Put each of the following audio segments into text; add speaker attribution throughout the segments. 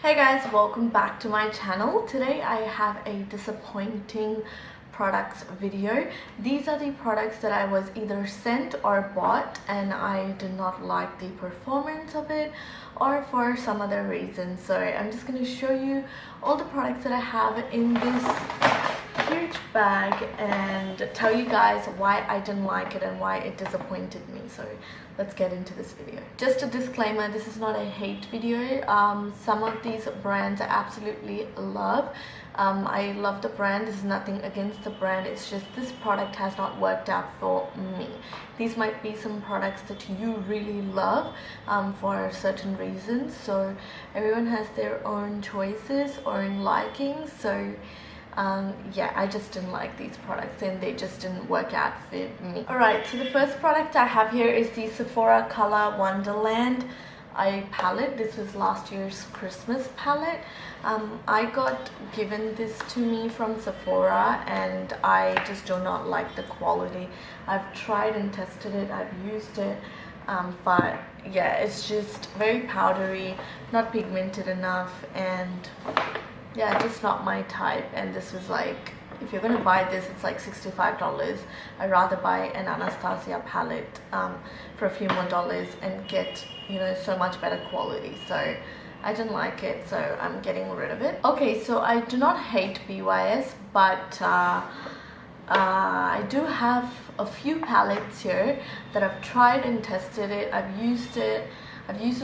Speaker 1: Hey guys, welcome back to my channel. Today I have a disappointing products video. These are the products that I was either sent or bought and I did not like the performance of it or for some other reason. So I'm just going to show you all the products that I have in this huge bag and tell you guys why I didn't like it and why it disappointed me. So let's get into this video. Just a disclaimer, this is not a hate video. Some of these brands I absolutely love. I love the brand. This is nothing against the brand, it's just this product has not worked out for me. These might be some products that you really love for certain reasons, so everyone has their own choices, own likings. So yeah, I just didn't like these products and they just didn't work out for me. Alright, so the first product I have here is the Sephora Color Wonderland eye palette. This was last year's Christmas palette. I got given this to me from Sephora and I just do not like the quality. I've tried and tested it, I've used it, but yeah, it's just very powdery, not pigmented enough, and yeah, just not my type. And this was like, if you're gonna buy this, it's like $65. I'd rather buy an Anastasia palette for a few more dollars and get, you know, so much better quality. So I didn't like it, so I'm getting rid of it. Okay, so I do not hate BYS, but I do have a few palettes here that I've tried and tested it. I've used it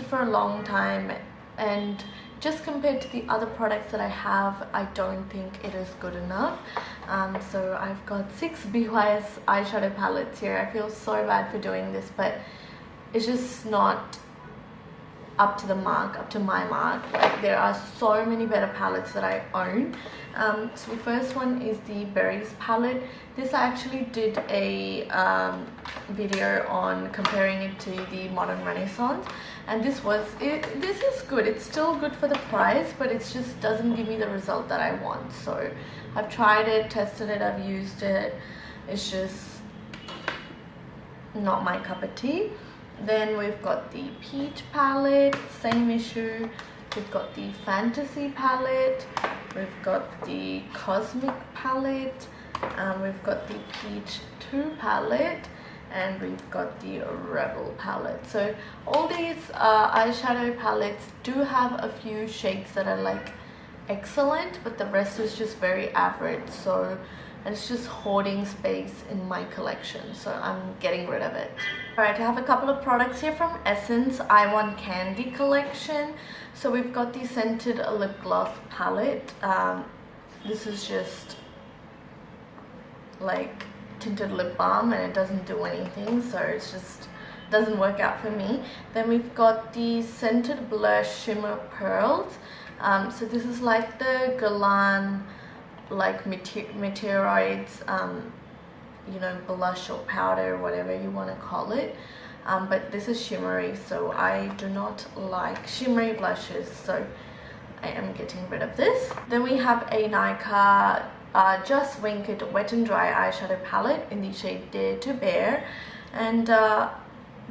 Speaker 1: for a long time, and just compared to the other products that I have, I don't think it is good enough. So I've got 6 BYS eyeshadow palettes here. I feel so bad for doing this, but it's just not up to the mark, up to my mark. Like, there are so many better palettes that I own. So the first one is the Berries palette. This I actually did a video on comparing it to the Modern Renaissance, and this is good. It's still good for the price, but it just doesn't give me the result that I want. So I've tried it, tested it, I've used it. It's just not my cup of tea. Then we've got the Peach palette, same issue. We've got the Fantasy palette, we've got the Cosmic palette, we've got the Peach 2 palette, and we've got the Rebel palette. So all these eyeshadow palettes do have a few shades that are like excellent, but the rest is just very average. So it's just hoarding space in my collection, so I'm getting rid of it. Alright, I have a couple of products here from Essence I Want Candy collection. So we've got the Scented Lip Gloss palette. This is just like tinted lip balm and it doesn't do anything, so it's just doesn't work out for me. Then we've got the Scented Blush Shimmer Pearls. So this is like the Galan, like meteoroids, you know, blush or powder, whatever you want to call it, but this is shimmery, so I do not like shimmery blushes, so I am getting rid of this. Then we have a Nykaa Just Wink It Wet and Dry eyeshadow palette in the shade Dare to Bear, and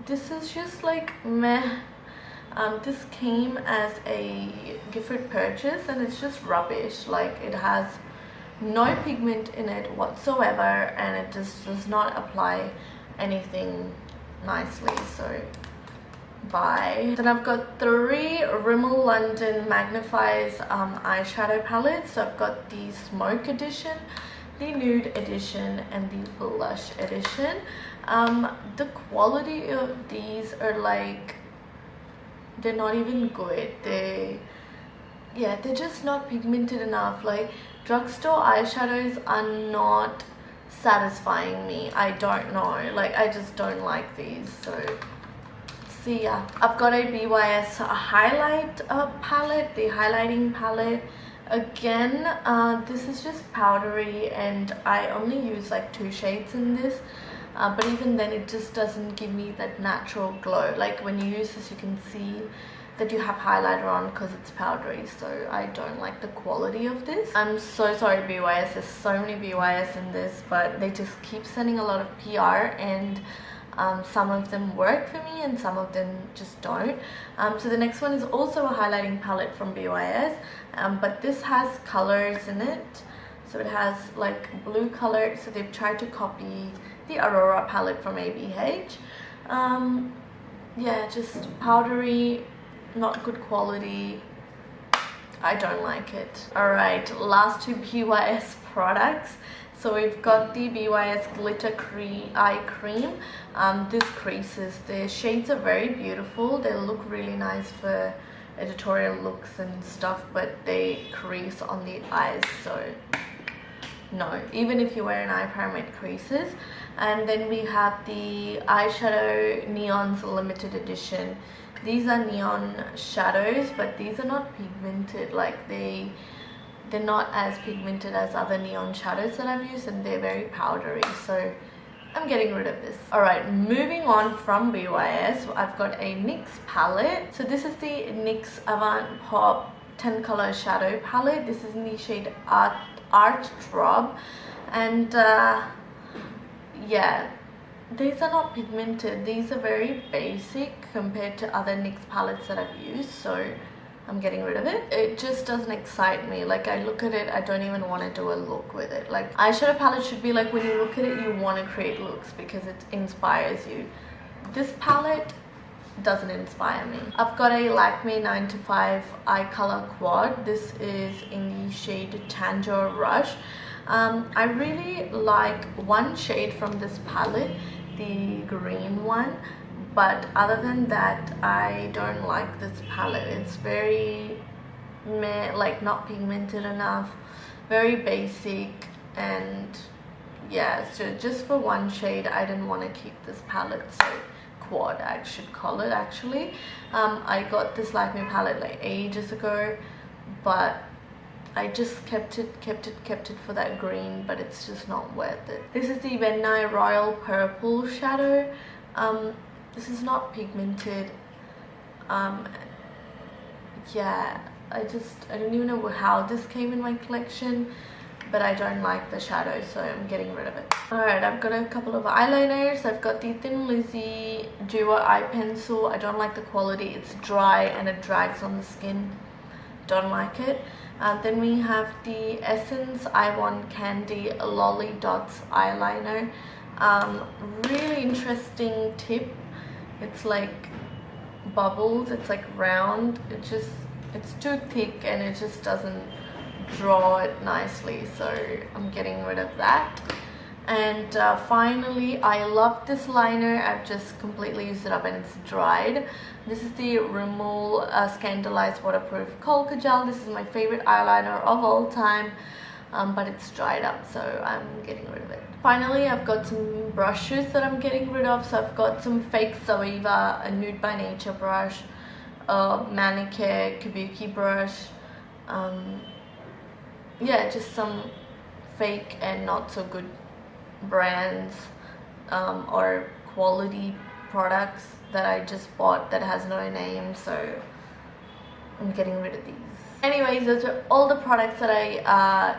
Speaker 1: this is just like meh. This came as a gifted purchase and it's just rubbish. Like, it has no pigment in it whatsoever and it just does not apply anything nicely, so bye. Then I've got 3 Rimmel London Magnifies eyeshadow palettes. So I've got the Smoke edition, the Nude edition, and the Blush edition. The quality of these are like, they're not even good. They're just not pigmented enough. Like, drugstore eyeshadows are not satisfying me. I don't know, like, I just don't like these. So see ya. I've got a BYS highlight palette, the highlighting palette. Again, this is just powdery and I only use like 2 shades in this, but even then it just doesn't give me that natural glow. Like, when you use this you can see that you have highlighter on because it's powdery, so I don't like the quality of this. I'm so sorry BYS, there's so many BYS in this, but they just keep sending a lot of PR and Some of them work for me and some of them just don't. So the next one is also a highlighting palette from BYS, but this has colors in it. So it has like blue color, so they've tried to copy the Aurora palette from ABH. Yeah, just powdery, not good quality. I don't like it. Alright, last two BYS products. So we've got the BYS Glitter Eye Cream. This creases. The shades are very beautiful. They look really nice for editorial looks and stuff, but they crease on the eyes, so no. Even if you wear an eye primer, it creases. And then we have the eyeshadow Neons limited edition. These are neon shadows, but these are not pigmented. Like they're not as pigmented as other neon shadows that I've used, and they're very powdery, so I'm getting rid of this. Alright, moving on from BYS, I've got a NYX palette. So this is the NYX Avant Pop 10 color shadow palette. This is in the shade Art Drop, and yeah, these are not pigmented. These are very basic compared to other NYX palettes that I've used, so I'm getting rid of it. It just doesn't excite me. Like, I look at it, I don't even want to do a look with it. Like, eyeshadow palette should be like, when you look at it, you want to create looks because it inspires you. This palette doesn't inspire me. I've got a Lakme 9 to 5 eye color quad. This is in the shade Tango Rush. I really like one shade from this palette, the green one, but other than that, I don't like this palette. It's very meh, like not pigmented enough, very basic, and yeah, so just for one shade I didn't want to keep this palette. So quad, I should call it actually. I got this Lakme palette like ages ago, but I just kept it for that green, but it's just not worth it. This is the Benai Royal Purple shadow. This is not pigmented. Yeah, I don't even know how this came in my collection, but I don't like the shadow, so I'm getting rid of it. Alright, I've got a couple of eyeliners. I've got the Thin Lizzy Duo Eye Pencil. I don't like the quality. It's dry and it drags on the skin. Don't like it. Then we have the Essence I Want Candy Lolly Dots eyeliner. Really interesting tip. It's like bubbles, it's like round. It's too thick and it just doesn't draw it nicely, so I'm getting rid of that. And finally, I love this liner. I've just completely used it up and it's dried. This is the Rimmel Scandalized Waterproof Color Gel. This is my favorite eyeliner of all time, but it's dried up, so I'm getting rid of it. Finally, I've got some brushes that I'm getting rid of. So I've got some fake Zoeva, a Nude by Nature brush, a Manicure Kabuki brush, yeah, just some fake and not so good brands or quality products that I just bought that has no name, so I'm getting rid of these. Anyways, those are all the products that I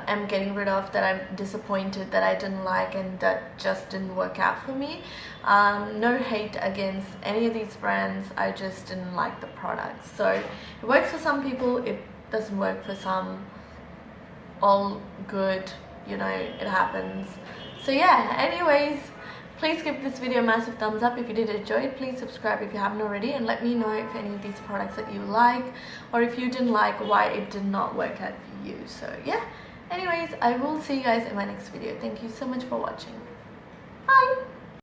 Speaker 1: am getting rid of, that I'm disappointed that I didn't like and that just didn't work out for me. No hate against any of these brands, I just didn't like the products. So it works for some people, it doesn't work for some. All good, you know, it happens. So yeah, anyways, please give this video a massive thumbs up if you did enjoy it. Please subscribe if you haven't already, and let me know if any of these products that you like, or if you didn't like, why it did not work out for you. So yeah, anyways, I will see you guys in my next video. Thank you so much for watching. Bye.